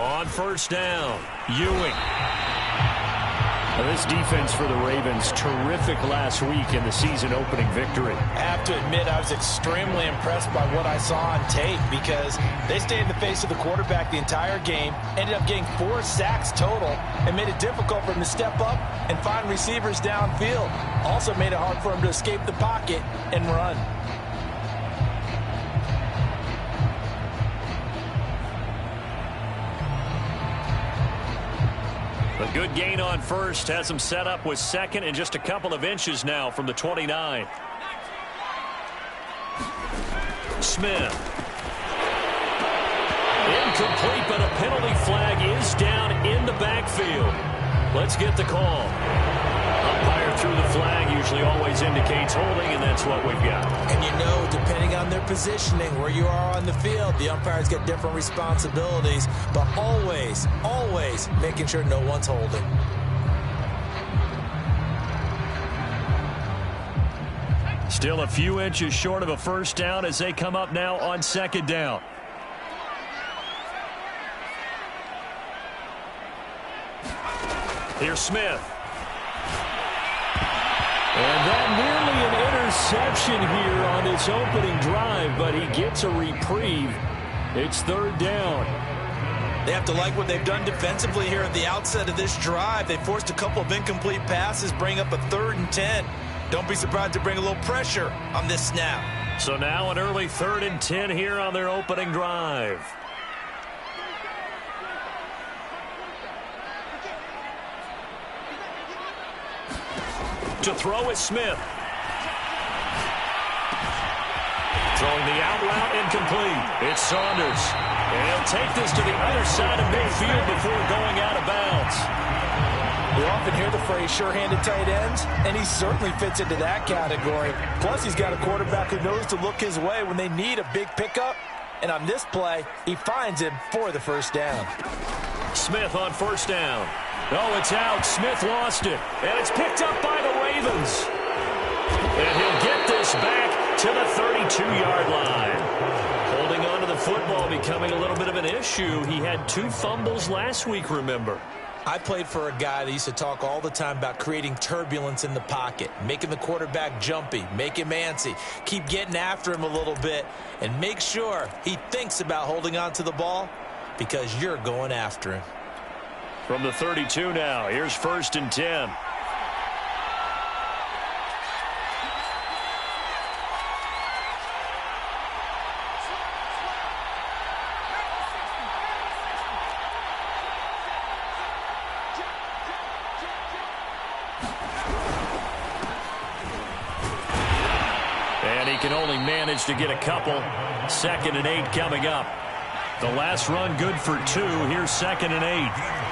On first down, Ewing. Now this defense for the Ravens, terrific last week in the season-opening victory. I have to admit, I was extremely impressed by what I saw on tape because they stayed in the face of the quarterback the entire game, ended up getting 4 sacks total, and made it difficult for him to step up and find receivers downfield. Also made it hard for him to escape the pocket and run. A good gain on first has him set up with second and just a couple of inches now from the 29. Smith. Incomplete, but a penalty flag is down in the backfield. Let's get the call. Umpire threw the flag, usually always indicates holding, and that's what we've got. And you know, depending on their positioning, where you are on the field, the umpires get different responsibilities, but always, always making sure no one's holding. Still a few inches short of a first down as they come up now on second down. Here's Smith. And that nearly an interception here on its opening drive, but he gets a reprieve. It's third down. They have to like what they've done defensively here at the outset of this drive. They forced a couple of incomplete passes, bring up a 3rd and 10. Don't be surprised to bring a little pressure on this snap. So now an early 3rd and 10 here on their opening drive. To throw is Smith. Throwing the out route incomplete. It's Saunders. And he'll take this to the other side of midfield before going out of bounds. We often hear the phrase sure-handed tight ends, and he certainly fits into that category. Plus, he's got a quarterback who knows to look his way when they need a big pickup. And on this play, he finds him for the first down. Smith on first down. Oh, it's out. Smith lost it. And it's picked up by the Ravens. And he'll get this back to the 32-yard line. Holding on to the football becoming a little bit of an issue. He had 2 fumbles last week, remember. I played for a guy that used to talk all the time about creating turbulence in the pocket, making the quarterback jumpy, make him antsy, keep getting after him a little bit, and make sure he thinks about holding on to the ball because you're going after him. From the 32 now, here's 1st and 10. And he can only manage to get a couple. 2nd and 8 coming up. The last run good for 2. Here's 2nd and 8.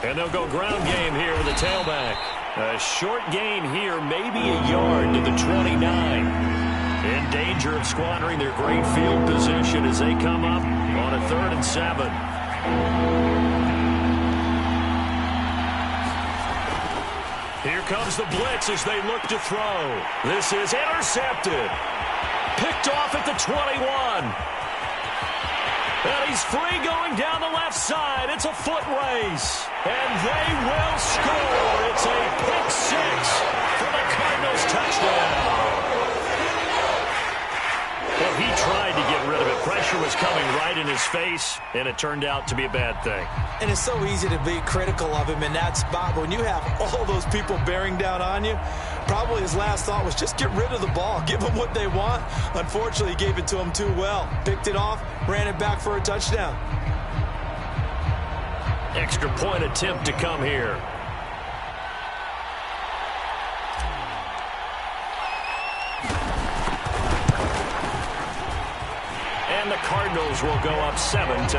And they'll go ground game here with a tailback. A short gain here, maybe a yard to the 29. In danger of squandering their great field position as they come up on a 3rd and 7. Here comes the blitz as they look to throw. This is intercepted. Picked off at the 21. And he's free going down the left side. It's a foot race. And they will score. It's a pick 6 for the Cardinals touchdown. Well, he tried to get rid of it. Pressure was coming right in his face, and it turned out to be a bad thing. And it's so easy to be critical of him in that spot. But when you have all those people bearing down on you, probably his last thought was just get rid of the ball. Give them what they want. Unfortunately, he gave it to them too well. Picked it off, ran it back for a touchdown. Extra point attempt to come here. And the Cardinals will go up 7-0.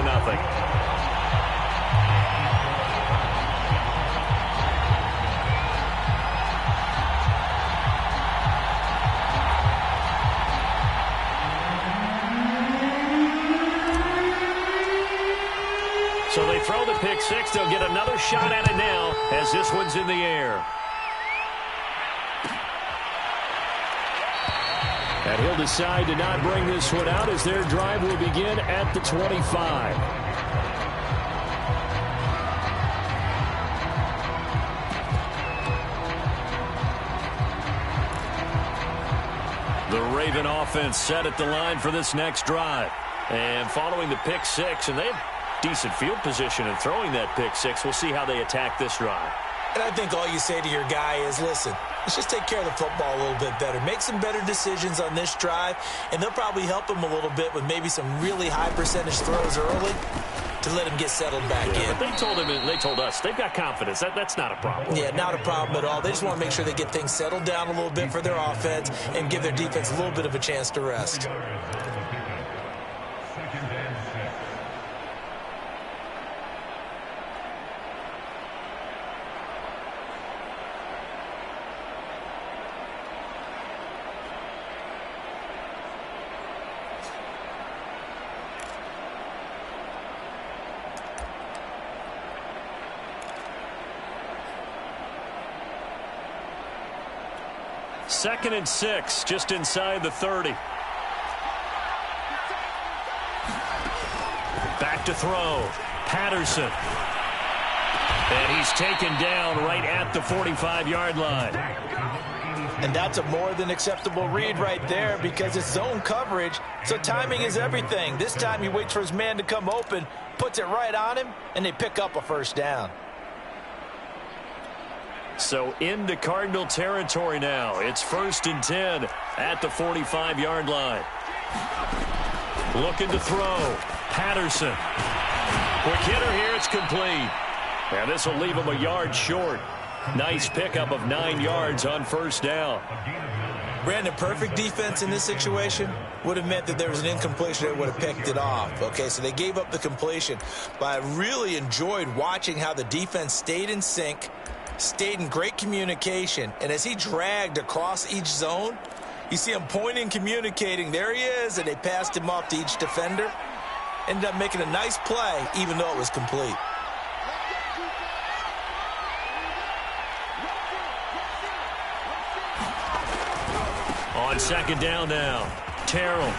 back six. They'll get another shot at it now as this one's in the air. And he'll decide to not bring this one out as their drive will begin at the 25. The Raven offense set at the line for this next drive. And following the pick six, and they have decent field position in throwing that pick six. We'll see how they attack this drive. And I think all you say to your guy is, listen, let's just take care of the football a little bit better. Make some better decisions on this drive, and they'll probably help him a little bit with maybe some really high percentage throws early to let him get settled back in. But they told him and they told us they've got confidence. That's not a problem. Yeah, not a problem at all. They just want to make sure they get things settled down a little bit for their offense and give their defense a little bit of a chance to rest. Second and 6, just inside the 30. Back to throw. Patterson. And he's taken down right at the 45-yard line. And that's a more than acceptable read right there because it's zone coverage, so timing is everything. This time he waits for his man to come open, puts it right on him, and they pick up a first down. So into Cardinal territory now. It's 1st and 10 at the 45-yard line. Looking to throw. Patterson. Quick hitter here. It's complete. And this will leave him a yard short. Nice pickup of 9 yards on first down. Brandon, perfect defense in this situation would have meant that there was an incompletion that would have picked it off. Okay, so they gave up the completion. But I really enjoyed watching how the defense stayed in sync, stayed in great communication, and as he dragged across each zone, you see him pointing, communicating. There he is, and they passed him off to each defender. Ended up making a nice play, even though it was complete. On second down now, Terrell.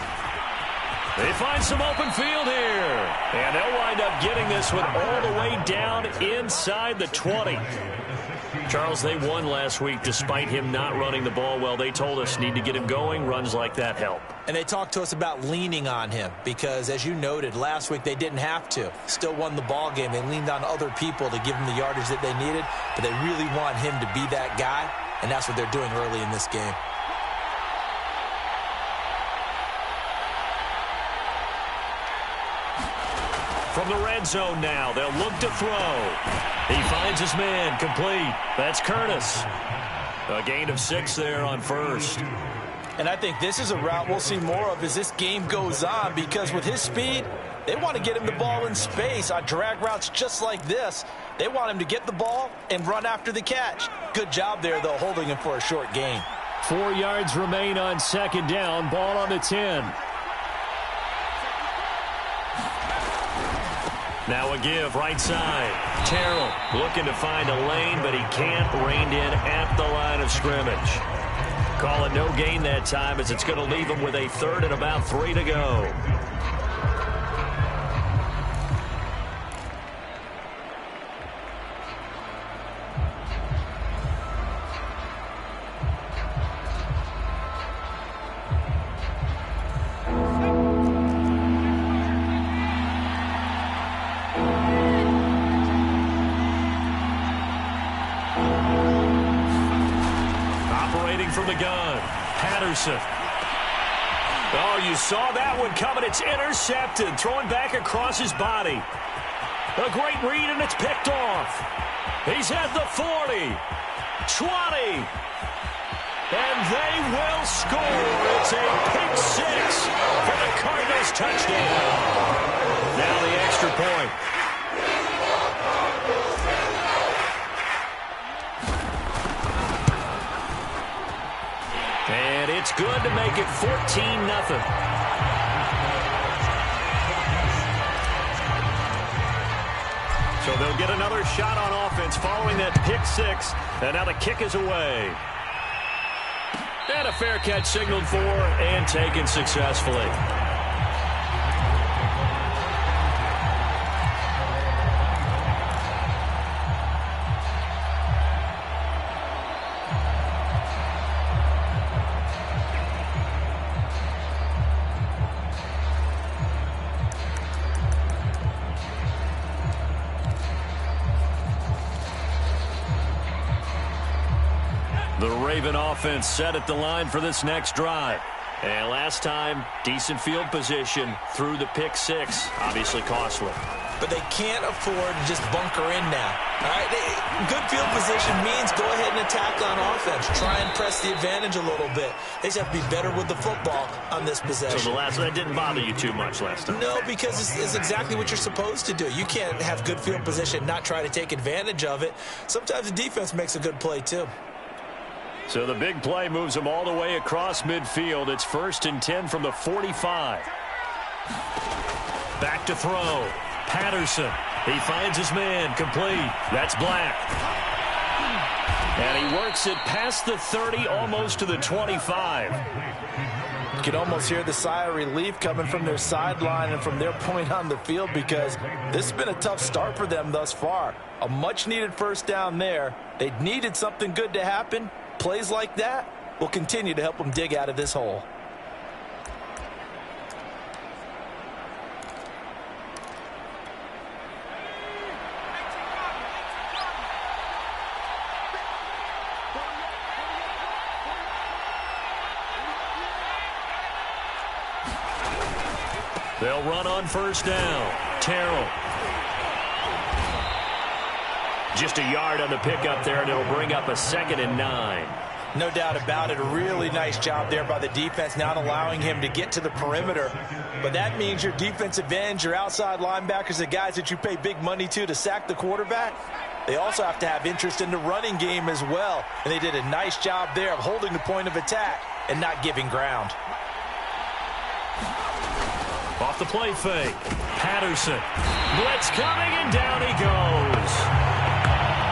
They find some open field here. And they'll wind up getting this one all the way down inside the 20. Charles, they won last week despite him not running the ball well. They told us need to get him going. Runs like that help. And they talked to us about leaning on him because, as you noted, last week they didn't have to. Still won the ball game. They leaned on other people to give them the yardage that they needed, but they really want him to be that guy, and that's what they're doing early in this game. From the red zone now, they'll look to throw. He finds his man, complete. That's Curtis. A gain of 6 there on first. And I think this is a route we'll see more of as this game goes on because with his speed, they want to get him the ball in space on drag routes just like this. They want him to get the ball and run after the catch. Good job there, though, holding him for a short gain. 4 yards remain on second down. Ball on the 10. Now a give right side. Terrell looking to find a lane, but he can't. Reined in at the line of scrimmage. Call it no gain that time as it's going to leave him with a 3rd and about 3 to go. From the gun, Patterson. Oh, you saw that one coming. It's intercepted. Throwing back across his body. A great read, and it's picked off. He's at the 40, 20, and they will score. It's a pick 6 for the Cardinals touchdown. Now the extra point. And it's good to make it 14-0. So they'll get another shot on offense following that pick six. And now the kick is away. And a fair catch signaled for and taken successfully. The Raven offense set at the line for this next drive. And last time, decent field position through the pick six. Obviously costly. But they can't afford to just bunker in now. All right, good field position means go ahead and attack on offense. Try and press the advantage a little bit. They just have to be better with the football on this possession. So that didn't bother you too much last time? No, because it's exactly what you're supposed to do. You can't have good field position, not try to take advantage of it. Sometimes the defense makes a good play too. So the big play moves them all the way across midfield. It's 1st and 10 from the 45. Back to throw. Patterson. He finds his man. Complete. That's Black. And he works it past the 30, almost to the 25. You can almost hear the sigh of relief coming from their sideline and from their point on the field, because this has been a tough start for them thus far. A much-needed first down there. They needed something good to happen. Plays like that will continue to help them dig out of this hole. They'll run on first down. Terrell. Just a yard on the pickup there, and it'll bring up a 2nd and 9. No doubt about it. A really nice job there by the defense, not allowing him to get to the perimeter. But that means your defensive ends, your outside linebackers, the guys that you pay big money to sack the quarterback, they also have to have interest in the running game as well. And they did a nice job there of holding the point of attack and not giving ground. Off the play fake. Patterson. Blitz coming, and down he goes.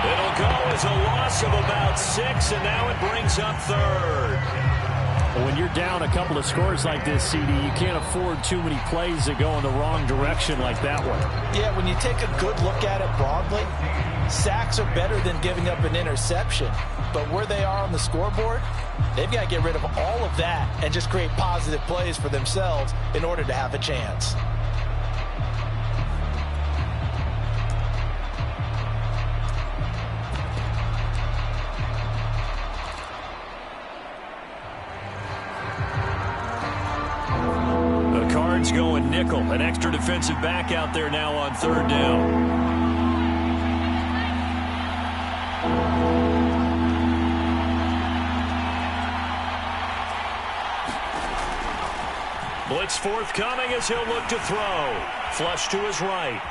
It'll go as a loss of about 6, and now it brings up 3rd. Well, when you're down a couple of scores like this, CD, you can't afford too many plays that go in the wrong direction like that one. Yeah, when you take a good look at it broadly, sacks are better than giving up an interception. But where they are on the scoreboard, they've got to get rid of all of that and just create positive plays for themselves in order to have a chance. Going nickel, an extra defensive back out there now on 3rd down. Blitz forthcoming as he'll look to throw. Flush to his right.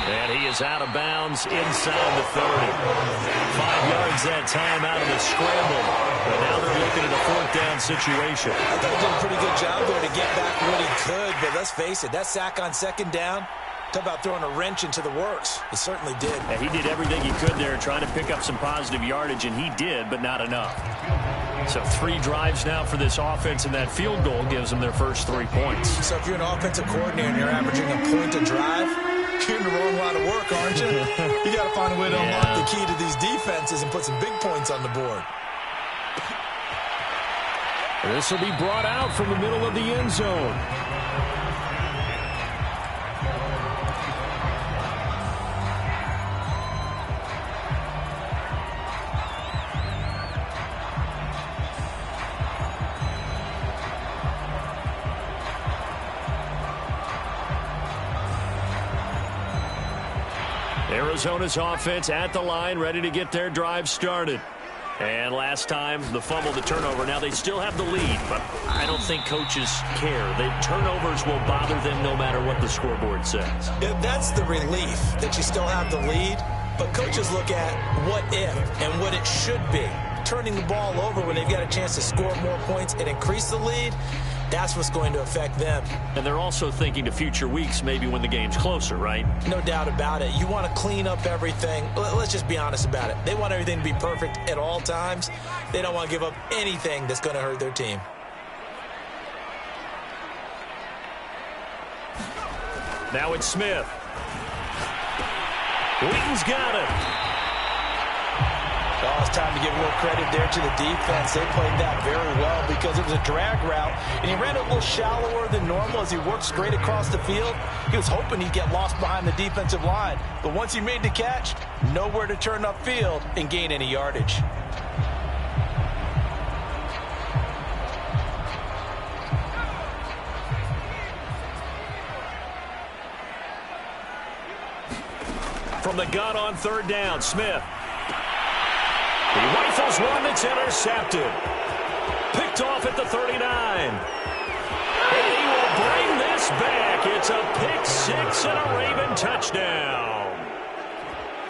And he is out of bounds inside the 30. 5 yards that time out of the scramble. But now they're looking at a 4th down situation. I thought he did a pretty good job there to get back what he could. But let's face it, that sack on 2nd down, talk about throwing a wrench into the works. He certainly did. Yeah, he did everything he could there trying to pick up some positive yardage, and he did, but not enough. So 3 drives now for this offense, and that field goal gives them their first 3 points. So if you're an offensive coordinator and you're averaging a point a drive, you're in the wrong line of work, aren't you? You got to find a way to unlock the key to these defenses and put some big points on the board. This will be brought out from the middle of the end zone. Arizona's offense at the line, ready to get their drive started. And last time, the fumble, the turnover. Now they still have the lead, but I don't think coaches care. The turnovers will bother them no matter what the scoreboard says. Yeah, that's the relief, that you still have the lead. But coaches look at what if and what it should be. Turning the ball over when they've got a chance to score more points and increase the lead, That's what's going to affect them. And they're also thinking to future weeks, maybe when the game's closer, right? No doubt about it. You want to clean up everything. Let's just be honest about it. They want everything to be perfect at all times. They don't want to give up anything that's going to hurt their team. Now it's Smith. Wheaton's got it. Oh, it's time to give a little credit there to the defense. They played that very well because it was a drag route, and he ran a little shallower than normal as he worked straight across the field. He was hoping he'd get lost behind the defensive line, but once he made the catch, nowhere to turn upfield and gain any yardage. From the gun on third down, Smith. He rifles one that's intercepted. Picked off at the 39. And he will bring this back. It's a pick six and a Raven touchdown.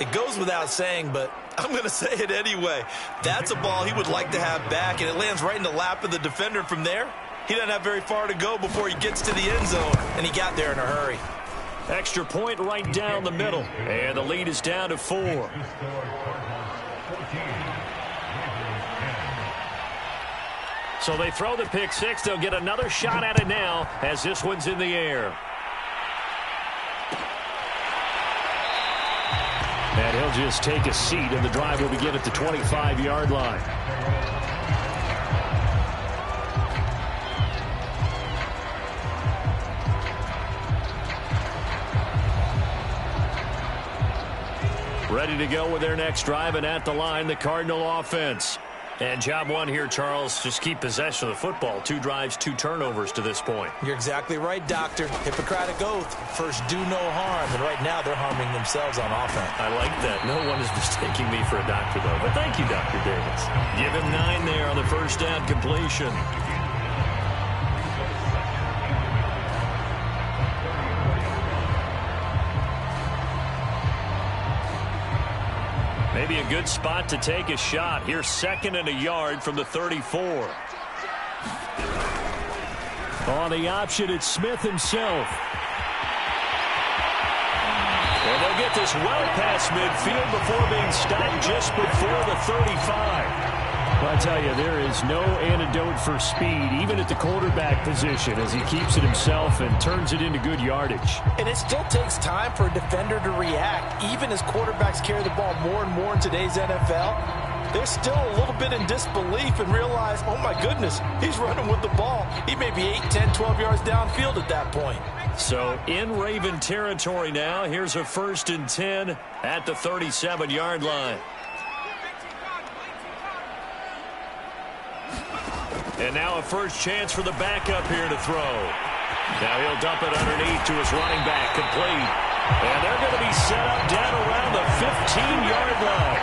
It goes without saying, but I'm going to say it anyway. That's a ball he would like to have back, and it lands right in the lap of the defender from there. He doesn't have very far to go before he gets to the end zone, and he got there in a hurry. Extra point right down the middle. And the lead is down to 4. So they throw the pick six. They'll get another shot at it now as this one's in the air. And he'll just take a seat, and the drive will begin at the 25-yard line. Ready to go with their next drive, and at the line, the Cardinal offense. And job one here, Charles, just keep possession of the football. 2 drives, 2 turnovers to this point. You're exactly right, Doctor. Hippocratic oath. First, do no harm. And right now, they're harming themselves on offense. I like that. No one is mistaking me for a doctor, though. But thank you, Dr. Davis. Give him 9 there on the first down completion. Maybe a good spot to take a shot. Here's 2nd and a yard from the 34. On the option, it's Smith himself. And they'll get this well past midfield before being stopped just before the 35. Well, I tell you, there is no antidote for speed, even at the quarterback position, as he keeps it himself and turns it into good yardage. And it still takes time for a defender to react. Even as quarterbacks carry the ball more and more in today's NFL, they're still a little bit in disbelief and realize, oh my goodness, he's running with the ball. He may be 8, 10, 12 yards downfield at that point. So in Raven territory now, here's a 1st and 10 at the 37-yard line. And now a first chance for the backup here to throw. Now he'll dump it underneath to his running back, complete. And they're going to be set up down around the 15-yard line.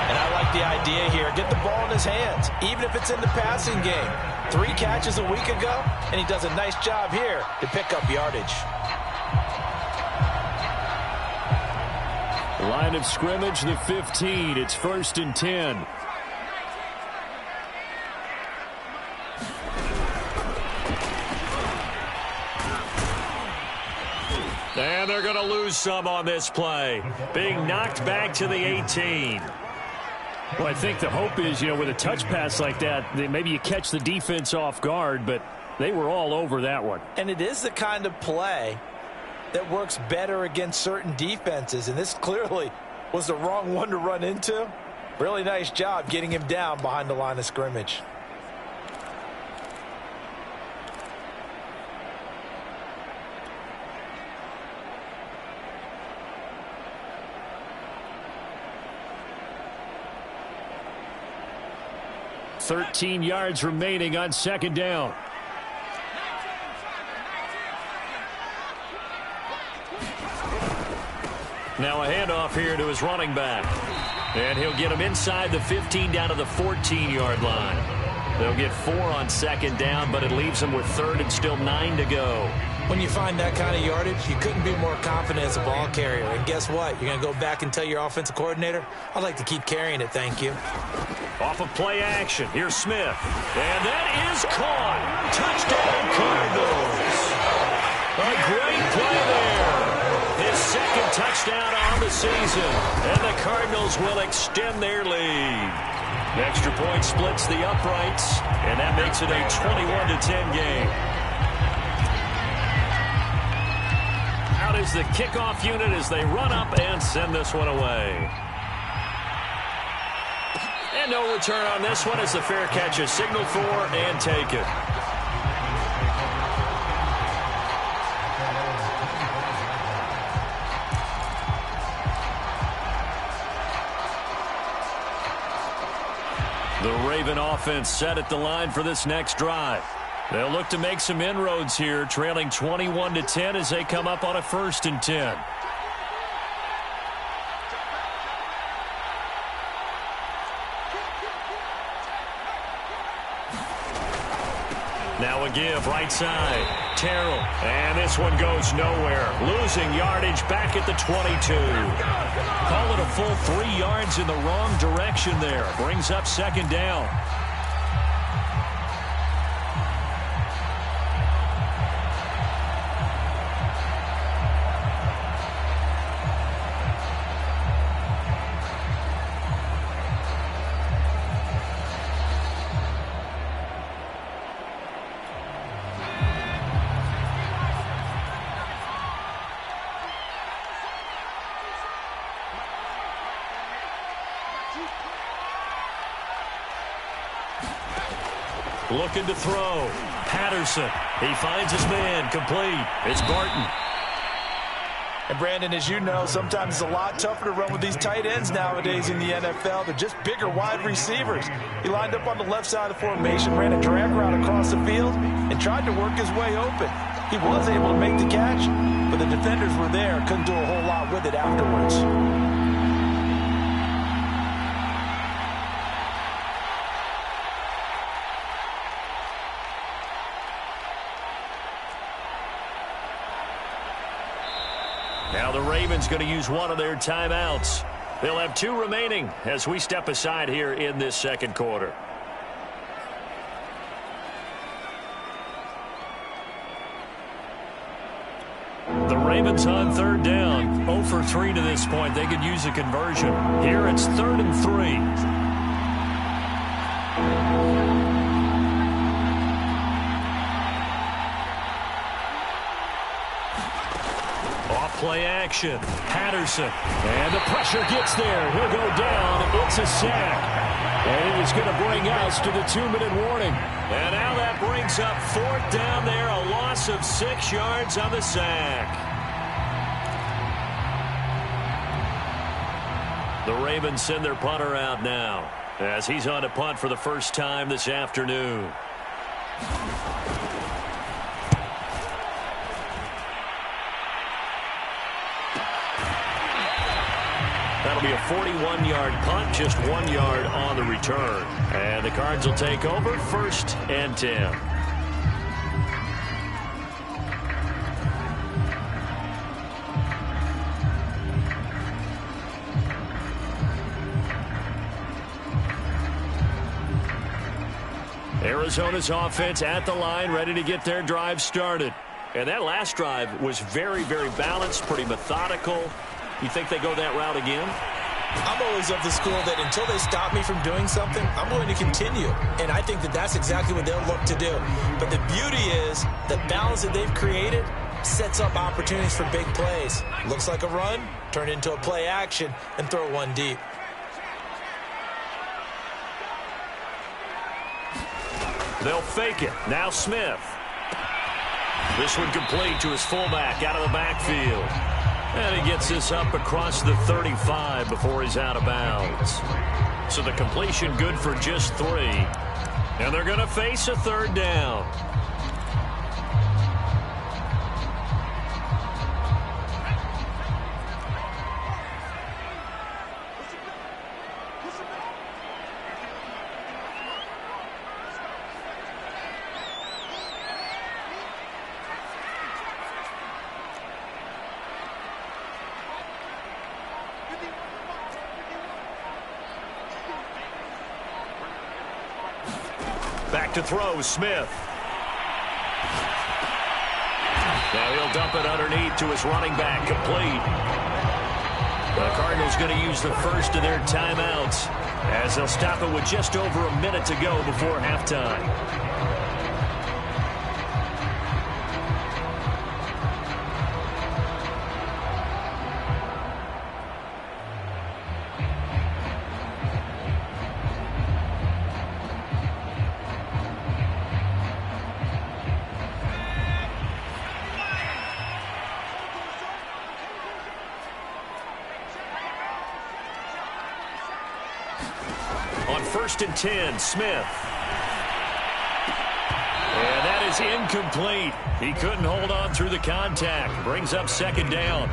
And I like the idea here. Get the ball in his hands, even if it's in the passing game. 3 catches a week ago, and he does a nice job here to pick up yardage. Line of scrimmage, the 15. It's 1st and 10. And they're going to lose some on this play. Being knocked back to the 18. Well, I think the hope is, with a touch pass like that, maybe you catch the defense off guard, but they were all over that one. And it is the kind of play that works better against certain defenses, and this clearly was the wrong one to run into. Really nice job getting him down behind the line of scrimmage. $13 yards remaining on 2nd down. Now a handoff here to his running back. And he'll get him inside the 15 down to the 14-yard line. They'll get 4 on 2nd down, but it leaves them with 3rd and still 9 to go. When you find that kind of yardage, you couldn't be more confident as a ball carrier. And guess what? You're going to go back and tell your offensive coordinator, I'd like to keep carrying it, thank you. Off of play action, here's Smith. And that is caught. Touchdown, Cardinals. A great play there. His second touchdown on the season. And the Cardinals will extend their lead. Extra point splits the uprights, and that makes it a 21-10 game. Out is the kickoff unit as they run up and send this one away. And no return on this one as the fair catch is signaled for and taken. The Raven offense set at the line for this next drive. They'll look to make some inroads here, trailing 21-10 as they come up on a 1st and 10. Now a give, right side. Terrell. And this one goes nowhere. Losing yardage back at the 22. Call it a full 3 yards in the wrong direction there. Brings up 2nd down. Looking to throw. Patterson. He finds his man. Complete. It's Barton. And Brandon, as you know, sometimes it's a lot tougher to run with these tight ends nowadays in the NFL. They're just bigger wide receivers. He lined up on the left side of the formation, ran a drag route across the field, and tried to work his way open. He was able to make the catch, but the defenders were there. Couldn't do a whole lot with it afterwards. Now the Ravens going to use one of their timeouts. They'll have 2 remaining as we step aside here in this 2nd quarter. The Ravens on 3rd down. 0 for 3 to this point. They could use a conversion. Here it's 3rd and 3. Play action. Patterson. And the pressure gets there. He'll go down. It's a sack. And it is going to bring us to the 2-minute warning. And now that brings up 4th down there. A loss of 6 yards on the sack. The Ravens send their punter out now as he's on to punt for the first time this afternoon. That'll be a 41-yard punt, just 1 yard on the return. And the Cards will take over 1st and 10. Arizona's offense at the line, ready to get their drive started. And that last drive was very, very balanced, pretty methodical. You think they go that route again? I'm always of the school that until they stop me from doing something, I'm going to continue. And I think that that's exactly what they'll look to do. But the beauty is the balance that they've created sets up opportunities for big plays. Looks like a run, turn into a play action, and throw one deep. They'll fake it. Now Smith. This one complete to his fullback out of the backfield. And he gets this up across the 35 before he's out of bounds. So the completion good for just 3. And they're going to face a 3rd down. to throw, Smith. Now he'll dump it underneath to his running back, complete. The Cardinals going to use the first of their timeouts as they'll stop it with just over a minute to go before halftime. On 1st and 10, Smith. And that is incomplete. He couldn't hold on through the contact. Brings up 2nd down.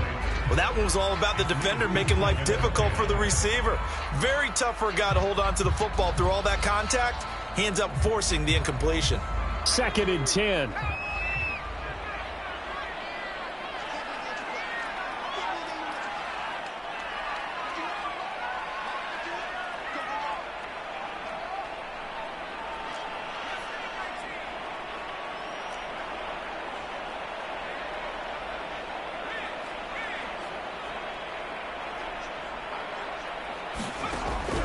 Well, that one was all about the defender making life difficult for the receiver. Very tough for a guy to hold on to the football through all that contact. He ends up forcing the incompletion. 2nd and 10.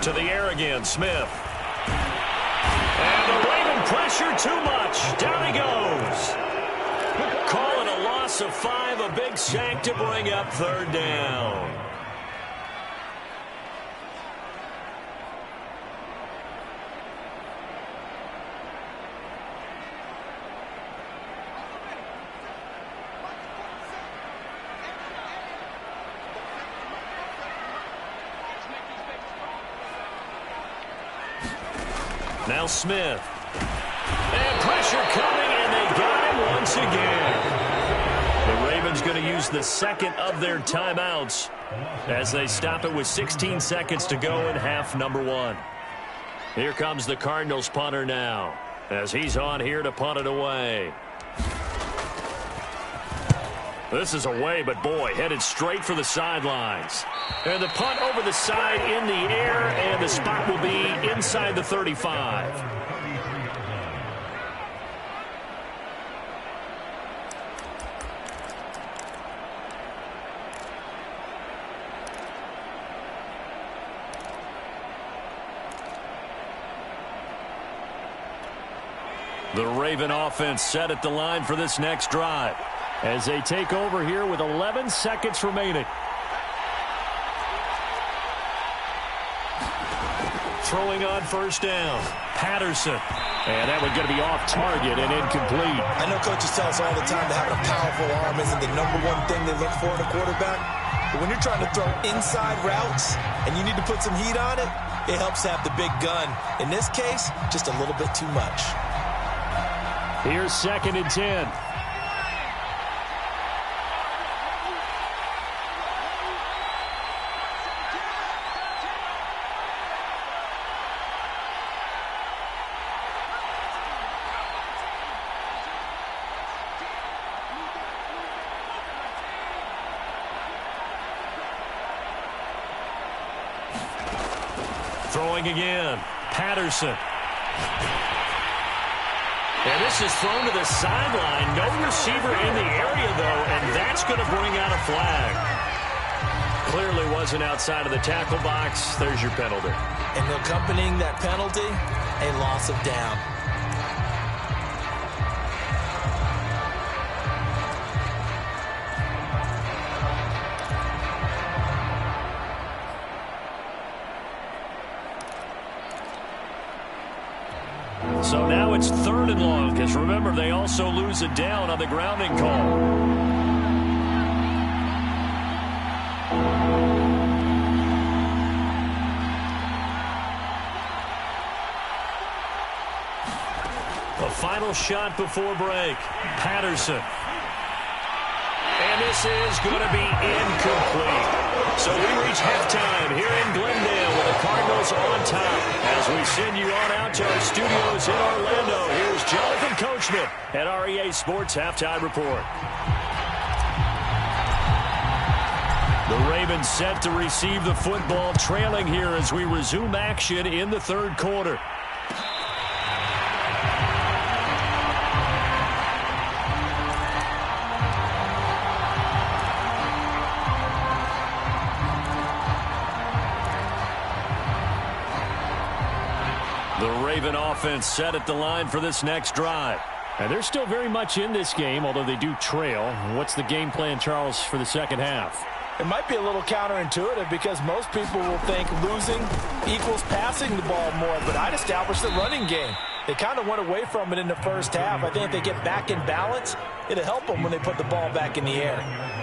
To the air again, Smith. And the Raven pressure too much. Down he goes. Call it a loss of 5, a big sack to bring up 3rd down. Now Smith. And pressure coming, and they got him once again. The Ravens going to use the 2nd of their timeouts as they stop it with 16 seconds to go in half number 1. Here comes the Cardinals punter now as he's on here to punt it away. This is away, but boy, headed straight for the sidelines. And the punt over the side in the air, and the spot will be inside the 35. The Raven offense set at the line for this next drive as they take over here with 11 seconds remaining. Throwing on 1st down. Patterson. And that one's going to be off target and incomplete. I know coaches tell us all the time that having a powerful arm isn't the #1 thing they look for in a quarterback. But when you're trying to throw inside routes and you need to put some heat on it, it helps to have the big gun. In this case, just a little bit too much. Here's 2nd and 10. Throwing again. Patterson. And this is thrown to the sideline. No receiver in the area, though, and that's going to bring out a flag. Clearly wasn't outside of the tackle box. There's your penalty. And accompanying that penalty, a loss of down. So now it's 3rd and long, because remember, they also lose it down on the grounding call. A final shot before break. Patterson. And this is going to be incomplete. So we reach halftime here in Glendale with the Cardinals on top. As we send you on out to our studios in Orlando, here's Jonathan Coachman at REA Sports Halftime Report. The Ravens set to receive the football, trailing here as we resume action in the 3rd quarter. The Raven offense set at the line for this next drive. And they're still very much in this game, although they do trail. What's the game plan, Charles, for the second half? It might be a little counterintuitive because most people will think losing equals passing the ball more, but I'd establish the running game. They kind of went away from it in the first half. I think if they get back in balance, it'll help them when they put the ball back in the air.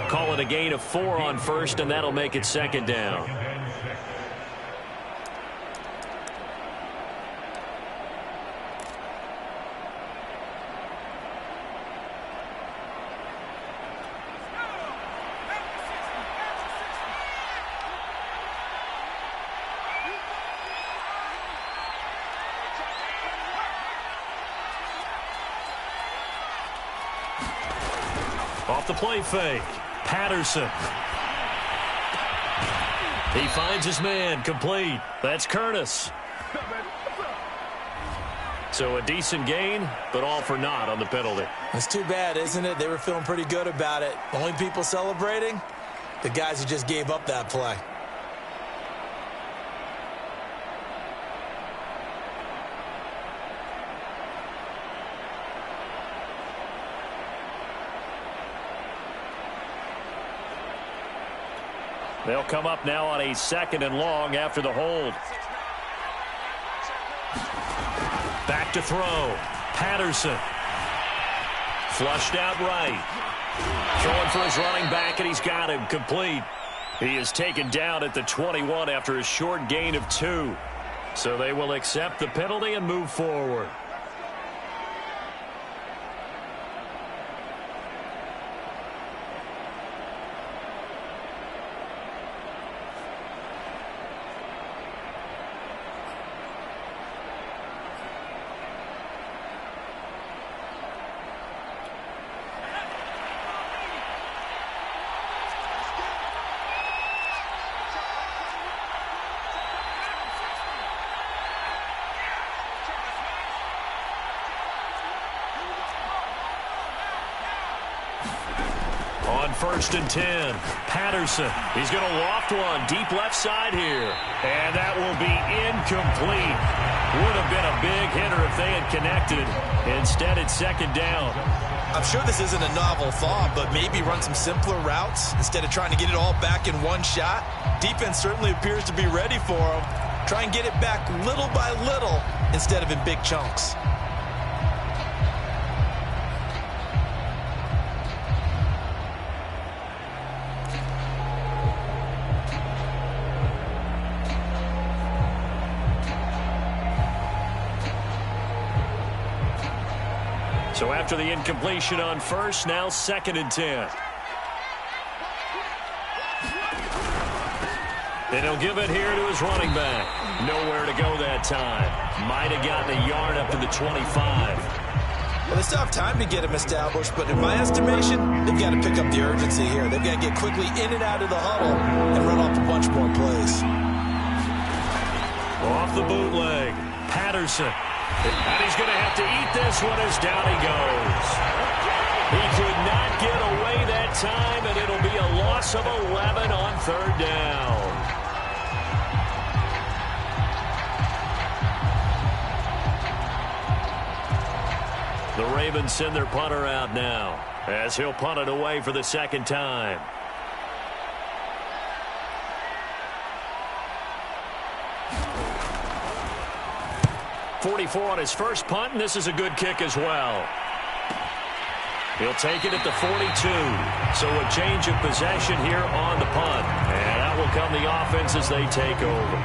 Call it a gain of 4 on first, and that'll make it second down. Off the play fake. Patterson. He finds his man. Complete. That's Curtis. So a decent gain, but all for naught on the penalty. It's too bad, isn't it? They were feeling pretty good about it. The only people celebrating, the guys who just gave up that play. They'll come up now on a 2nd and long after the hold. Back to throw. Patterson. Flushed out right. Throwing for his running back, and he's got him. Complete. He is taken down at the 21 after a short gain of 2. So they will accept the penalty and move forward. On 1st and 10, Patterson. He's going to loft one deep left side here. And that will be incomplete. Would have been a big hitter if they had connected. Instead, it's 2nd down. I'm sure this isn't a novel thought, but maybe run some simpler routes instead of trying to get it all back in one shot. Defense certainly appears to be ready for them. Try and get it back little by little instead of in big chunks. So after the incompletion on 1st, now 2nd and 10. And he'll give it here to his running back. Nowhere to go that time. Might have gotten a yard up to the 25. Well, they still have time to get him established, but in my estimation, they've got to pick up the urgency here. They've got to get quickly in and out of the huddle and run off a bunch more plays. Off the bootleg. Patterson. And he's going to have to eat this one as down he goes. He could not get away that time, and it'll be a loss of 11 on 3rd down. The Ravens send their punter out now as he'll punt it away for the 2nd time. .44 on his first punt, and this is a good kick as well. He'll take it at the 42. So a change of possession here on the punt. And out will come the offense as they take over.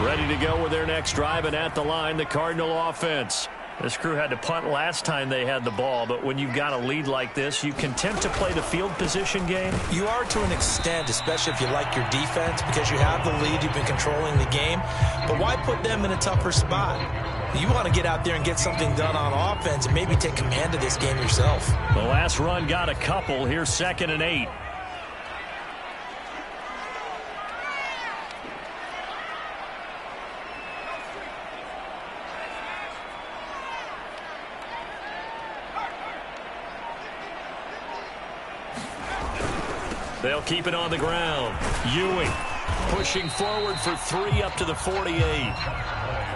Ready to go with their next drive, and at the line, the Cardinal offense. This crew had to punt last time they had the ball, but when you've got a lead like this, you can tend to play the field position game. You are to an extent, especially if you like your defense, because you have the lead, you've been controlling the game. But why put them in a tougher spot? You want to get out there and get something done on offense and maybe take command of this game yourself. The last run got a couple. Here's 2nd and 8. They'll keep it on the ground. Ewing Pushing forward for 3 up to the 48.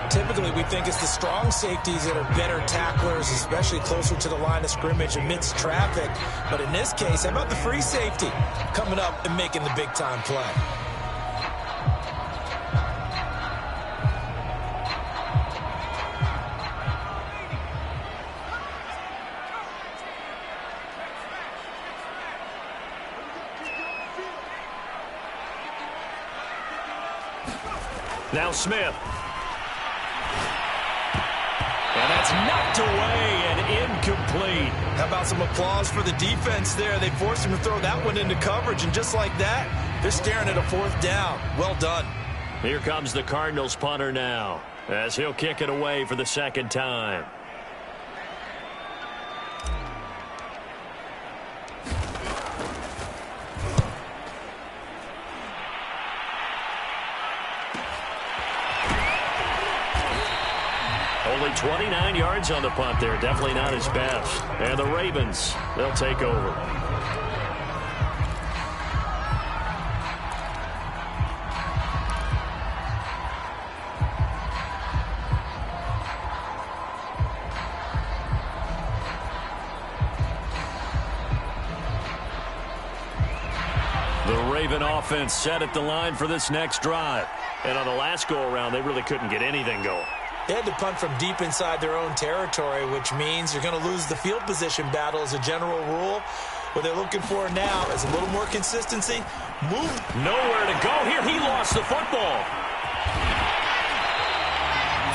Typically, we think it's the strong safeties that are better tacklers, especially closer to the line of scrimmage amidst traffic. But in this case, how about the free safety coming up and making the big-time play? Now Smith. And that's knocked away and incomplete. How about some applause for the defense there? They forced him to throw that one into coverage, and just like that, they're staring at a 4th down. Well done. Here comes the Cardinals punter now, as he'll kick it away for the 2nd time. Only 29 yards on the punt there. Definitely not his best. And the Ravens, they'll take over. The Raven offense set at the line for this next drive. And on the last go-around, they really couldn't get anything going. They had to punt from deep inside their own territory, which means you're going to lose the field position battle as a general rule. What they're looking for now is a little more consistency. Move. Nowhere to go here. He lost the football.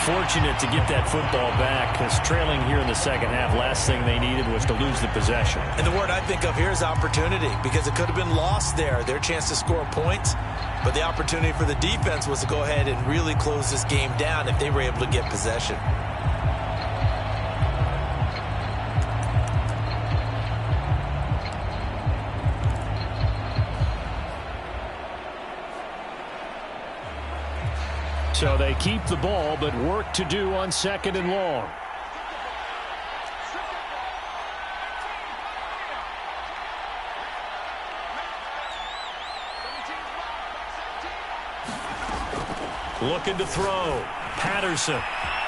Fortunate to get that football back, because trailing here in the 2nd half, last thing they needed was to lose the possession. And the word I think of here is opportunity, because it could have been lost there. Their chance to score points. But the opportunity for the defense was to go ahead and really close this game down if they were able to get possession. So they keep the ball, but work to do on 2nd and long. Looking to throw. Patterson.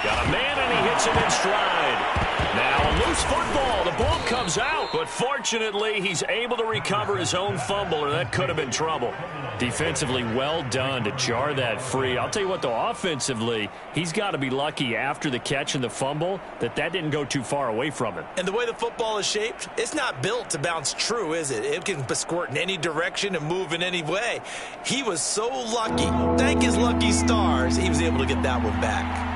Got a man, and he hits him in stride. Now a loose football. The ball comes out, but fortunately he's able to recover his own fumble, or that could have been trouble. Defensively, well done to jar that free. I'll tell you what, though, offensively, he's got to be lucky after the catch and the fumble that didn't go too far away from him. And the way the football is shaped, it's not built to bounce true, is it? It can squirt in any direction and move in any way. He was so lucky. Thank his lucky stars, he was able to get that one back.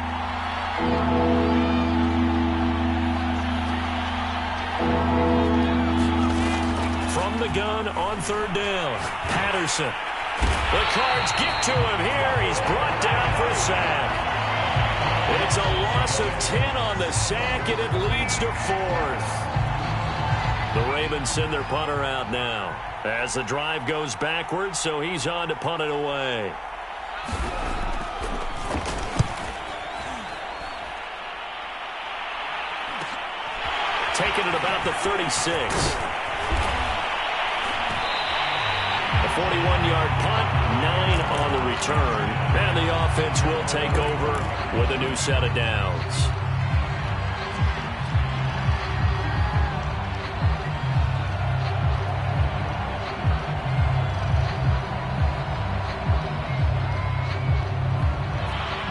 From the gun on 3rd down, Patterson. The Cards get to him here. He's brought down for a sack. It's a loss of 10 on the sack, and it leads to 4th. The Ravens send their punter out now as the drive goes backwards, so he's on to punt it away. Taking it about the 36. A 41-yard punt, 9 on the return, and the offense will take over with a new set of downs.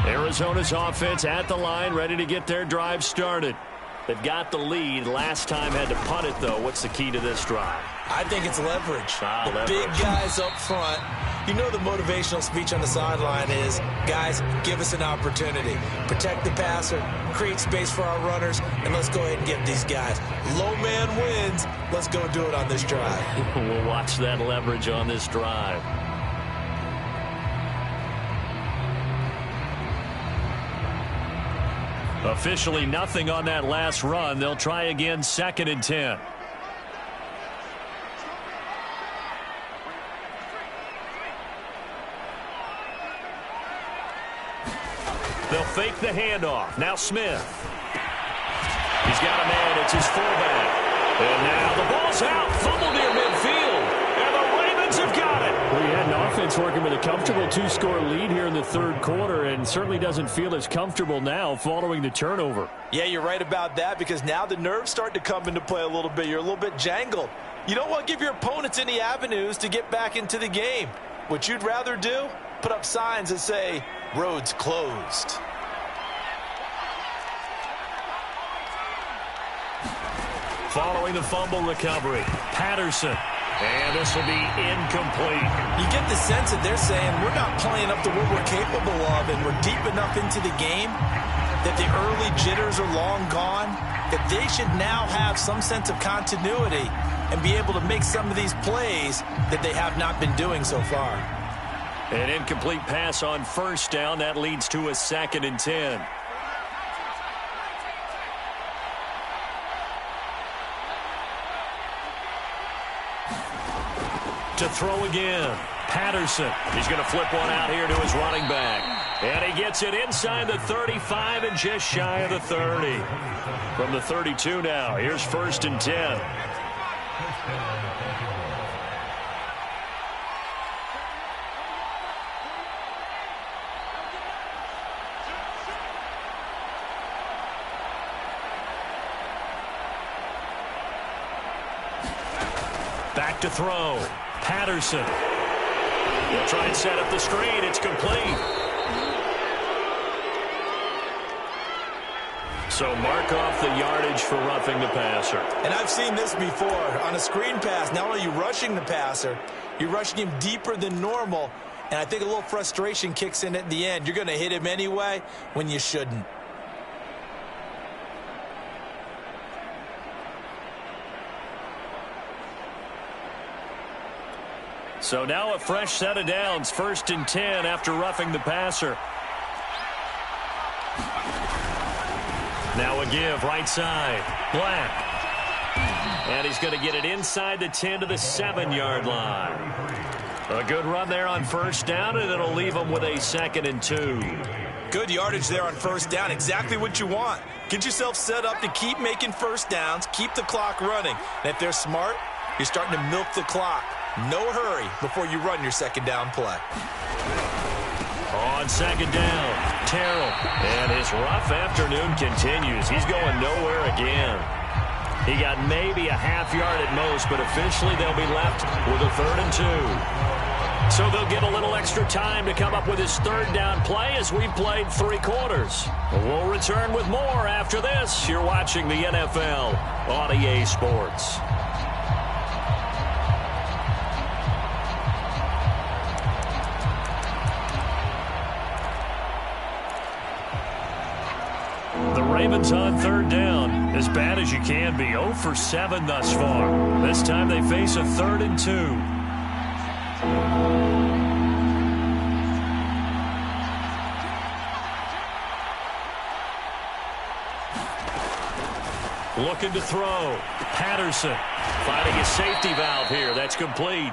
Arizona's offense at the line, ready to get their drive started. They've got the lead. Last time had to punt it, though. What's the key to this drive? I think it's leverage. Leverage. Big guys up front. You know the motivational speech on the sideline is, guys, give us an opportunity. Protect the passer, create space for our runners, and let's go ahead and get these guys. Low man wins. Let's go do it on this drive. We'll watch that leverage on this drive. Officially nothing on that last run. They'll try again, 2nd and 10. They'll fake the handoff. Now Smith. He's got a man. It's his fullback. And now the ball's out. Fumble near midfield. And the Ravens have got it. We had an defense working with a comfortable two-score lead here in the third quarter, and certainly doesn't feel as comfortable now following the turnover. Yeah, you're right about that, because now the nerves start to come into play a little bit. You're a little bit jangled. You don't want to give your opponents any avenues to get back into the game. What you'd rather do? Put up signs that say, roads closed. Following the fumble recovery, Patterson. And this will be incomplete. You get the sense that they're saying we're not playing up to what we're capable of, and we're deep enough into the game that the early jitters are long gone, that they should now have some sense of continuity and be able to make some of these plays that they have not been doing so far. An incomplete pass on first down. That leads to a 2nd and 10. To throw again, Patterson. He's going to flip one out here to his running back. And he gets it inside the 35 and just shy of the 30. From the 32 now, here's 1st and 10. Back to throw. Patterson. He'll try and set up the screen. It's complete. So mark off the yardage for roughing the passer. And I've seen this before. On a screen pass, not only are you rushing the passer, you're rushing him deeper than normal. And I think a little frustration kicks in at the end. You're going to hit him anyway when you shouldn't. So now a fresh set of downs, 1st and 10 after roughing the passer. Now a give, right side, Black. And he's going to get it inside the 10 to the 7-yard line. A good run there on first down, and it'll leave him with a 2nd and 2. Good yardage there on first down, exactly what you want. Get yourself set up to keep making first downs, keep the clock running. And if they're smart, you're starting to milk the clock. No hurry before you run your 2nd down play. On 2nd down, Terrell. And his rough afternoon continues. He's going nowhere again. He got maybe a half yard at most, but officially they'll be left with a 3rd and 2. So they'll get a little extra time to come up with his 3rd down play as we've played 3 quarters. We'll return with more after this. You're watching the NFL on EA Sports. Ravens on 3rd down. As bad as you can be. 0 for 7 thus far. This time they face a 3rd and 2. Looking to throw. Patterson finding a safety valve here. That's complete.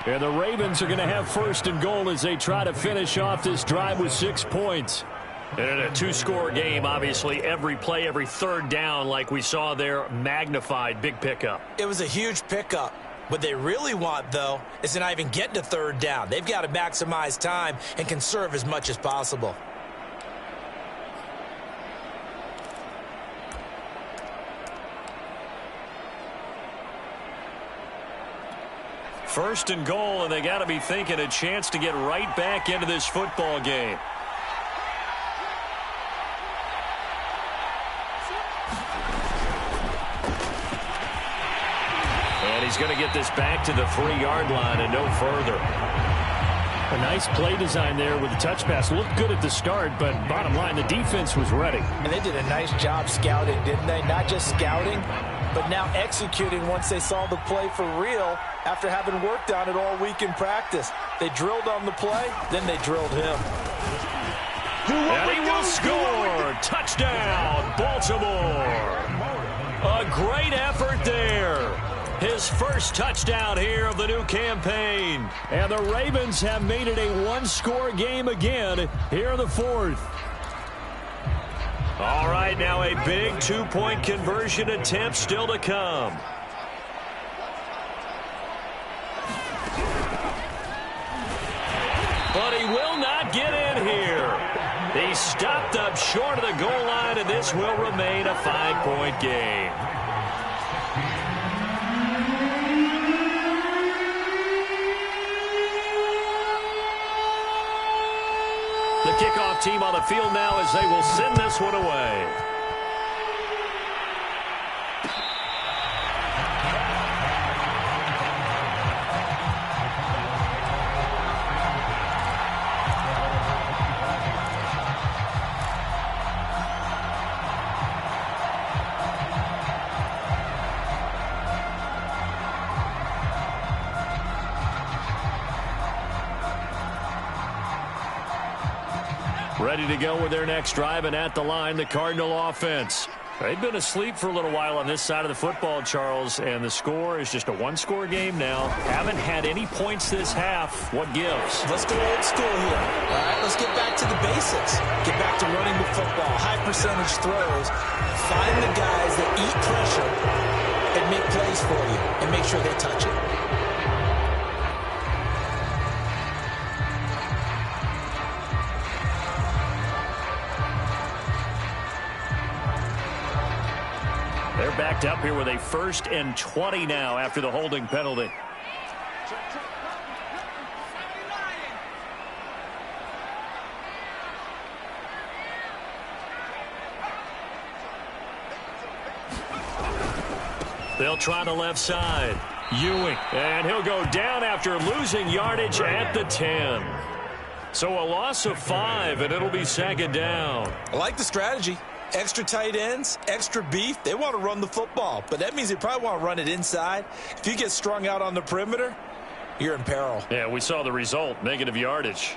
And the Ravens are going to have 1st and goal as they try to finish off this drive with 6 points. And in a 2-score game, obviously, every play, every 3rd down, like we saw there, magnified, big pickup. It was a huge pickup. What they really want, though, is to not even get to 3rd down. They've got to maximize time and conserve as much as possible. First and goal, and they got to be thinking a chance to get right back into this football game. He's going to get this back to the 3-yard line and no further. A nice play design there with the touch pass. Looked good at the start, but bottom line, the defense was ready. And they did a nice job scouting, didn't they? Not just scouting, but now executing once they saw the play for real after having worked on it all week in practice. They drilled on the play, then they drilled him. And he will score. Touchdown, Baltimore. A great effort there. His first touchdown here of the new campaign. And the Ravens have made it a 1-score game again here in the 4th. All right, now a big 2-point conversion attempt still to come. He stopped up short of the goal line, and this will remain a 5-point game. The kickoff team on the field now as they will send this one away. Ready to go with their next drive, and at the line, the Cardinal offense. They've been asleep for a little while on this side of the football, Charles, and the score is just a one-score game now. Haven't had any points this half. What gives? Let's go old school here. All right, let's get back to the basics. Get back to running the football, high-percentage throws. Find the guys that eat pressure and make plays for you and make sure they touch it. They're backed up here with a 1st and 20 now after the holding penalty. They'll try the left side. Ewing, and he'll go down after losing yardage at the 10. So a loss of 5, and it'll be 2nd down. I like the strategy. Extra tight ends, extra beef. They want to run the football, but that means they probably want to run it inside. If you get strung out on the perimeter, you're in peril. Yeah, we saw the result, negative yardage.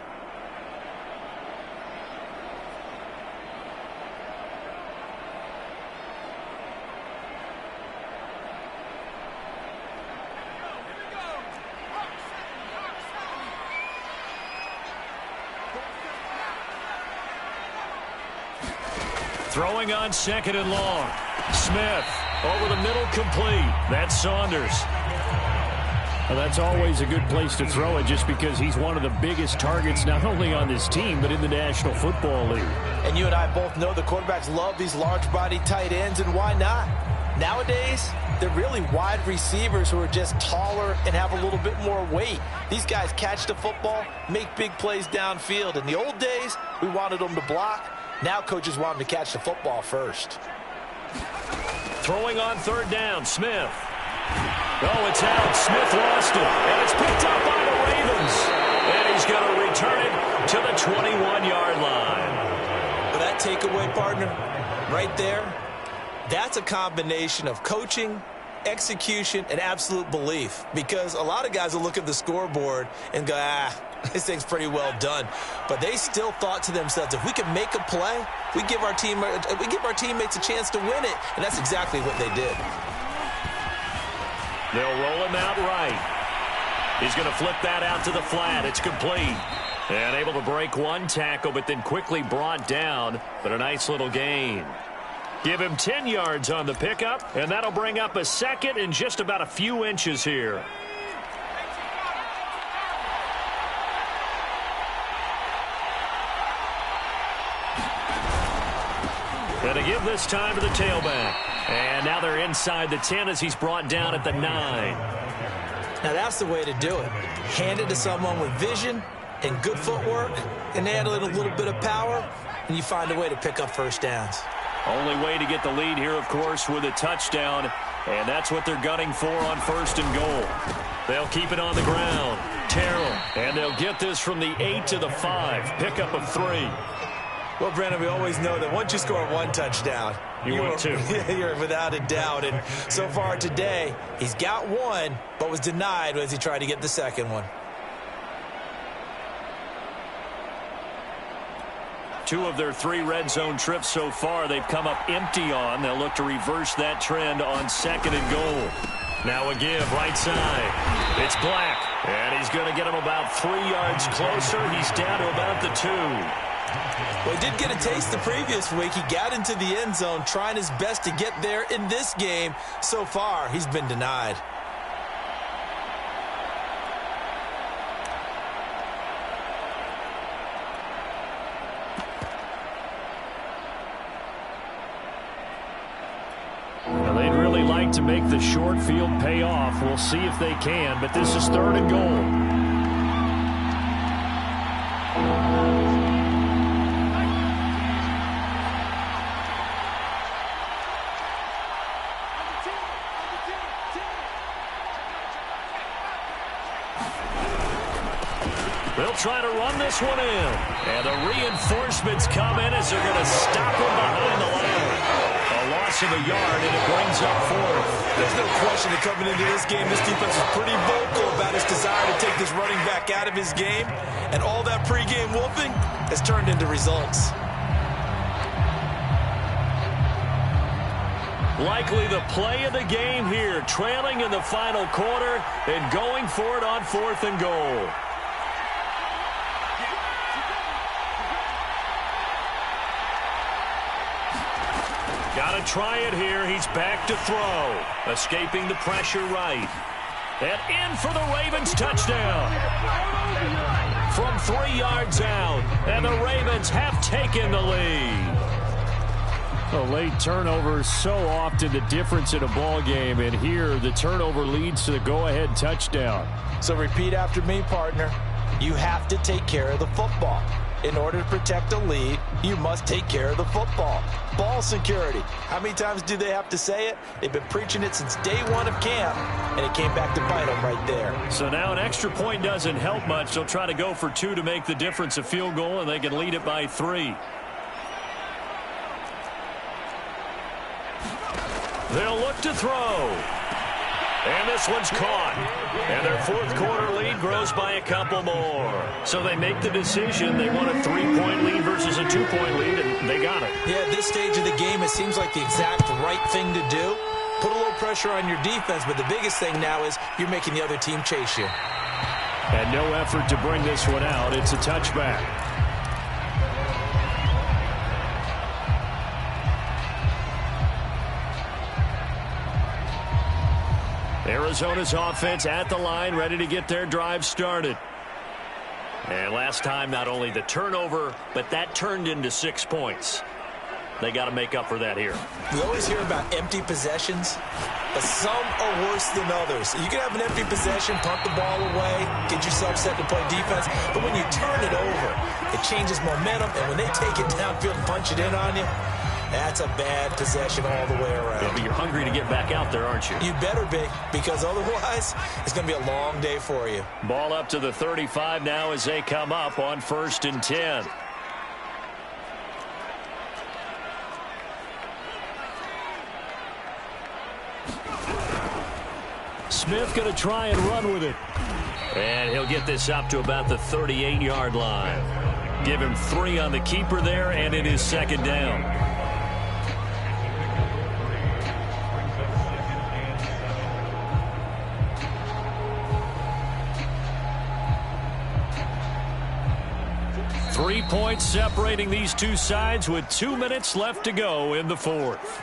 Throwing on 2nd and long. Smith over the middle, complete. That's Saunders. Well, that's always a good place to throw it just because he's one of the biggest targets not only on this team but in the National Football League. And you and I both know the quarterbacks love these large-body tight ends, and why not? Nowadays, they're really wide receivers who are just taller and have a little bit more weight. These guys catch the football, make big plays downfield. In the old days, we wanted them to block. Now coaches want them to catch the football first. Throwing on 3rd down, Smith. Oh, it's out. Smith lost it, and it's picked up by the Ravens. And he's going to return it to the 21-yard line. Well, that takeaway, partner, right there, that's a combination of coaching, execution, and absolute belief. Because a lot of guys will look at the scoreboard and go, this thing's pretty well done. But they still thought to themselves, if we can make a play, we give our teammates a chance to win it. And that's exactly what they did. They'll roll him out right. He's going to flip that out to the flat. It's complete. And able to break one tackle, but then quickly brought down. But a nice little gain. Give him 10 yards on the pickup, and that'll bring up a 2nd and just about a few inches here. Going to give this time to the tailback. And now they're inside the 10 as he's brought down at the 9. Now that's the way to do it. Hand it to someone with vision and good footwork, and add a little bit of power, and you find a way to pick up first downs. Only way to get the lead here, of course, with a touchdown. And that's what they're gunning for on 1st and goal. They'll keep it on the ground. Terrell. And they'll get this from the 8 to the 5. Pickup of 3. Well, Brandon, we always know that once you score one touchdown, you're 2. You're without a doubt. And so far today, he's got one, but was denied as he tried to get the second one. 2 of their 3 red zone trips so far they've come up empty on. They'll look to reverse that trend on 2nd and goal. Now a give right side. It's Black, and he's going to get him about 3 yards closer. He's down to about the 2. Well, he did get a taste the previous week. He got into the end zone trying his best to get there in this game. So far, he's been denied. really like to make the short field pay off. We'll see if they can, but this is 3rd and goal. They'll try to run this one in. And the reinforcements come in as they're going to stop him behind the line. A loss of a yard, and it brings up 4th. There's no question that coming into this game, this defense is pretty vocal about its desire to take this running back out of his game. And all that pregame wolfing has turned into results. Likely the play of the game here, trailing in the final quarter and going for it on 4th and goal. Got to try it here. He's back to throw. Escaping the pressure right. And in for the Ravens touchdown. From 3 yards out. And the Ravens have taken the lead. A late turnover is so often the difference in a ball game. And here the turnover leads to the go-ahead touchdown. So repeat after me, partner. You have to take care of the football. In order to protect a lead, you must take care of the football. Ball security. How many times do they have to say it? They've been preaching it since day one of camp, and it came back to bite them right there. So now an extra point doesn't help much. They'll try to go for 2 to make the difference a field goal, and they can lead it by 3. They'll look to throw. And this one's caught. And their 4th quarter lead grows by a couple more. So they make the decision. They want a 3-point lead versus a 2-point lead, and they got it. Yeah, at this stage of the game, it seems like the exact right thing to do. Put a little pressure on your defense, but the biggest thing now is you're making the other team chase you. And no effort to bring this one out. It's a touchback. Arizona's offense at the line, ready to get their drive started. And last time, not only the turnover, but that turned into 6 points. They got to make up for that here. We always hear about empty possessions, but some are worse than others. You can have an empty possession, punt the ball away, get yourself set to play defense, but when you turn it over, it changes momentum, and when they take it downfield and punch it in on you, that's a bad possession all the way around. Yeah, but you're hungry to get back out there, aren't you? You better be, because otherwise it's going to be a long day for you. Ball up to the 35 now as they come up on 1st and 10. Smith going to try and run with it. And he'll get this up to about the 38-yard line. Give him 3 on the keeper there, and it is 2nd down. Three points separating these two sides with 2 minutes left to go in the 4th.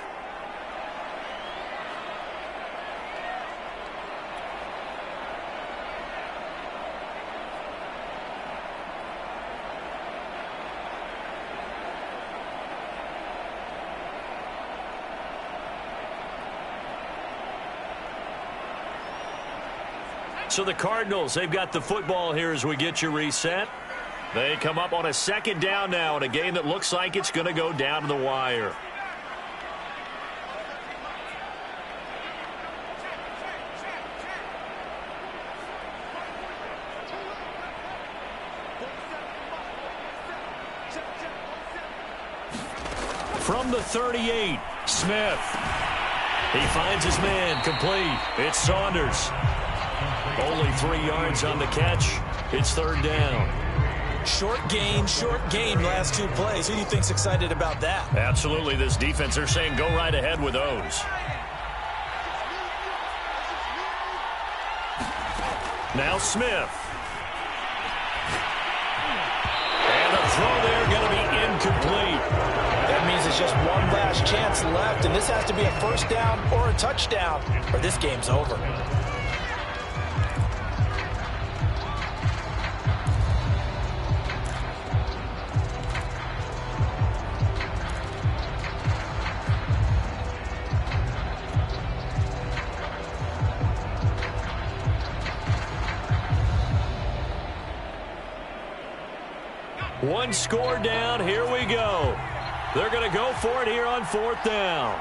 So the Cardinals, they've got the football here as we get you reset. They come up on a 2nd down now in a game that looks like it's going to go down to the wire. From the 38, Smith. He finds his man, complete. It's Saunders. Only 3 yards on the catch. It's 3rd down. Short gain, last 2 plays. Who do you think's excited about that? Absolutely, this defense, they're saying go right ahead with those. Now Smith. And the throw there going to be incomplete. That means it's just one last chance left, and this has to be a 1st down or a touchdown, or this game's over. One score down. Here we go. They're going to go for it here on 4th down.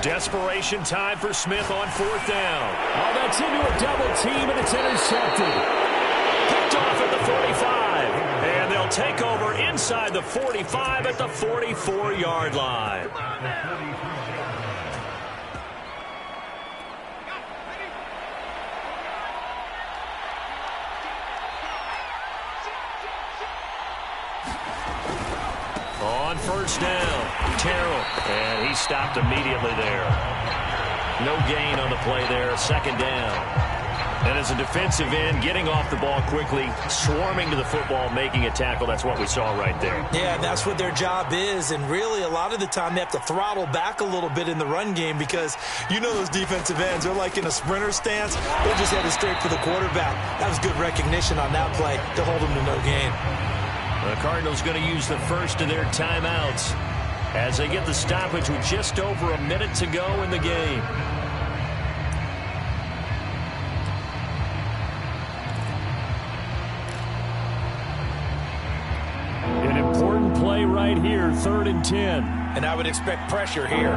Desperation time for Smith on 4th down. Oh, that's into a double team, and it's intercepted. Picked off at the 45. And they'll take over inside the 45 at the 44-yard line. On 1st down, Terrell. And he stopped immediately there. No gain on the play there, 2nd down. And as a defensive end, getting off the ball quickly, swarming to the football, making a tackle, that's what we saw right there. Yeah, and that's what their job is. And really, a lot of the time, they have to throttle back a little bit in the run game because you know those defensive ends, they're like in a sprinter stance. They're just headed straight for the quarterback. That was good recognition on that play to hold them to no gain. The Cardinals going to use the first of their timeouts as they get the stoppage with just over a minute to go in the game. An important play right here, 3rd and 10. And I would expect pressure here.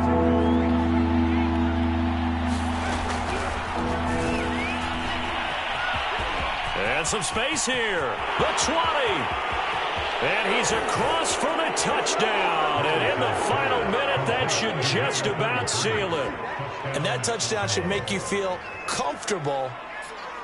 And some space here. The 20. And he's across for the touchdown. And in the final minute, that should just about seal it. And that touchdown should make you feel comfortable.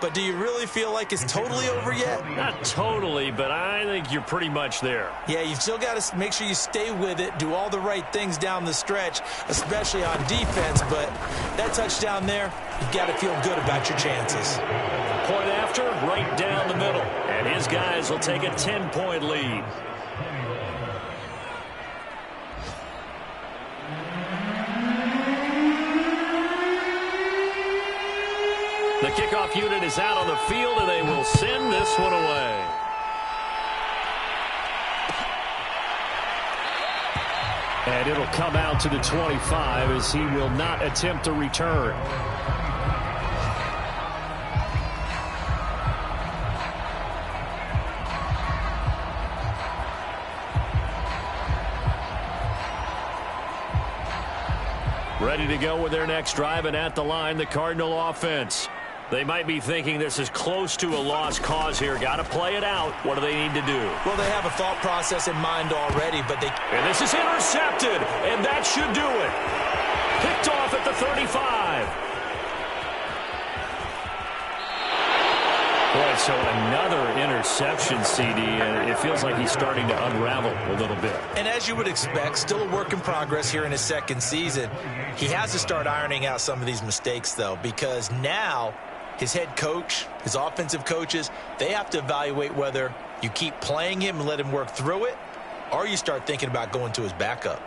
But do you really feel like it's totally over yet? Not totally, but I think you're pretty much there. Yeah, you've still got to make sure you stay with it, do all the right things down the stretch, especially on defense. But that touchdown there, you've got to feel good about your chances. Point after, right down the middle. And his guys will take a 10-point lead. The kickoff unit is out on the field, and they will send this one away. And it'll come out to the 25 as he will not attempt to return. Ready to go with their next drive, and at the line, the Cardinal offense. They might be thinking this is close to a lost cause here. Got to play it out. What do they need to do? Well, they have a thought process in mind already, but they... And this is intercepted, and that should do it. Picked off at the 35. Boy, so another interception, CD, and it feels like he's starting to unravel a little bit. And as you would expect, still a work in progress here in his 2nd season. He has to start ironing out some of these mistakes, though, because now his head coach, his offensive coaches, they have to evaluate whether you keep playing him and let him work through it, or you start thinking about going to his backup.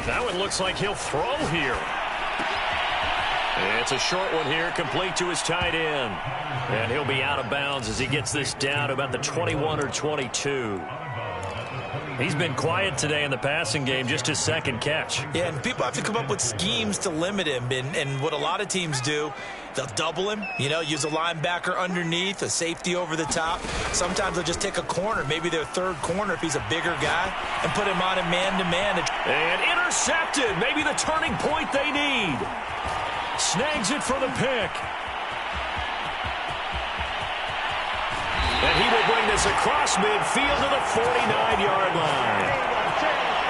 Now it looks like he'll throw here. It's a short one here, complete to his tight end. And he'll be out of bounds as he gets this down to about the 21 or 22. He's been quiet today in the passing game, just his 2nd catch. Yeah, and people have to come up with schemes to limit him. And what a lot of teams do, they'll double him, use a linebacker underneath, a safety over the top. Sometimes they'll just take a corner, maybe their 3rd corner if he's a bigger guy, and put him on a man-to-man. And intercepted, maybe the turning point they need. Snags it for the pick. And he will bring this across midfield to the 49-yard line.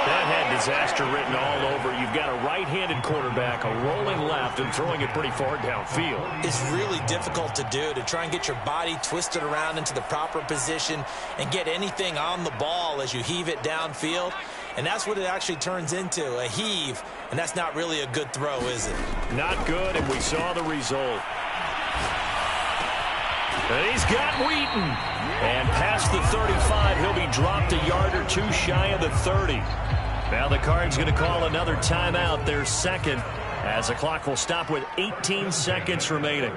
That had disaster written all over. You've got a right-handed quarterback, a rolling left, and throwing it pretty far downfield. It's really difficult to do, to try and get your body twisted around into the proper position and get anything on the ball as you heave it downfield. And that's what it actually turns into, a heave. And that's not really a good throw, is it? Not good, and we saw the result. And he's got Wheaton. And past the 35, he'll be dropped a yard or two shy of the 30. Now the Cards going to call another timeout, their second, as the clock will stop with 18 seconds remaining.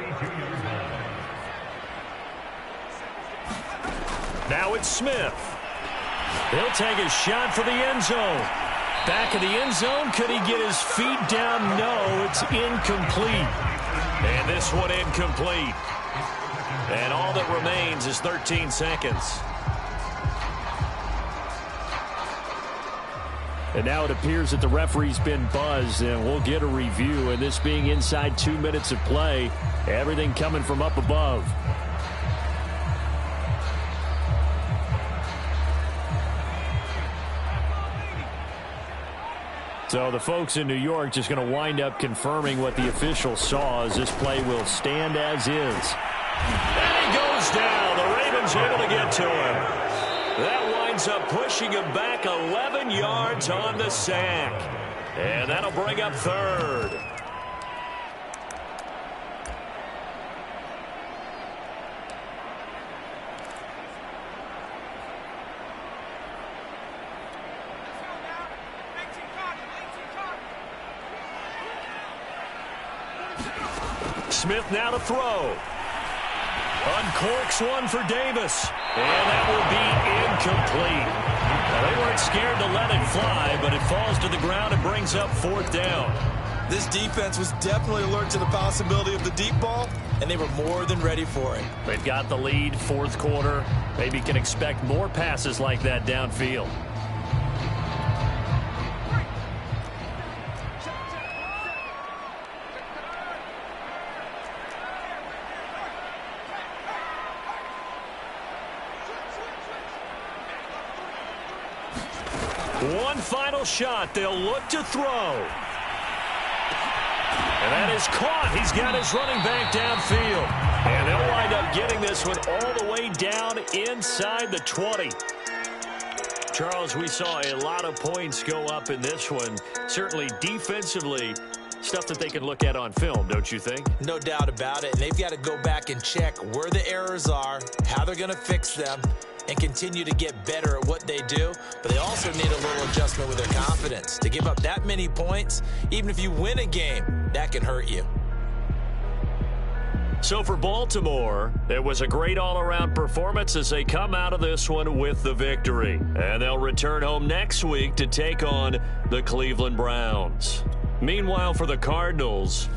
Now it's Smith. He'll take a shot for the end zone. Back of the end zone. Could he get his feet down? No, it's incomplete. And this one incomplete. And all that remains is 13 seconds. And now it appears that the referee's been buzzed, and we'll get a review. And this being inside 2 minutes of play, everything coming from up above. So the folks in New York just going to wind up confirming what the official saw, as this play will stand as is. And he goes down. The Ravens able to get to him. That winds up pushing him back 11 yards on the sack. And that'll bring up third. Smith now to throw. Uncorks one for Davis. And that will be incomplete. Now, they weren't scared to let it fly, but it falls to the ground and brings up fourth down. This defense was definitely alert to the possibility of the deep ball, and they were more than ready for it. They've got the lead, fourth quarter. Maybe can expect more passes like that downfield. One final shot. They'll look to throw. And that is caught. He's got his running back downfield. And they'll wind up getting this one all the way down inside the 20. Charles, we saw a lot of points go up in this one. Certainly defensively, stuff that they can look at on film, don't you think? No doubt about it. And they've got to go back and check where the errors are, how they're going to fix them, and continue to get better at what they do. But they also need a little adjustment with their confidence. To give up that many points, even if you win a game, that can hurt you. So for Baltimore, it was a great all-around performance as they come out of this one with the victory. And they'll return home next week to take on the Cleveland Browns. Meanwhile, for the Cardinals,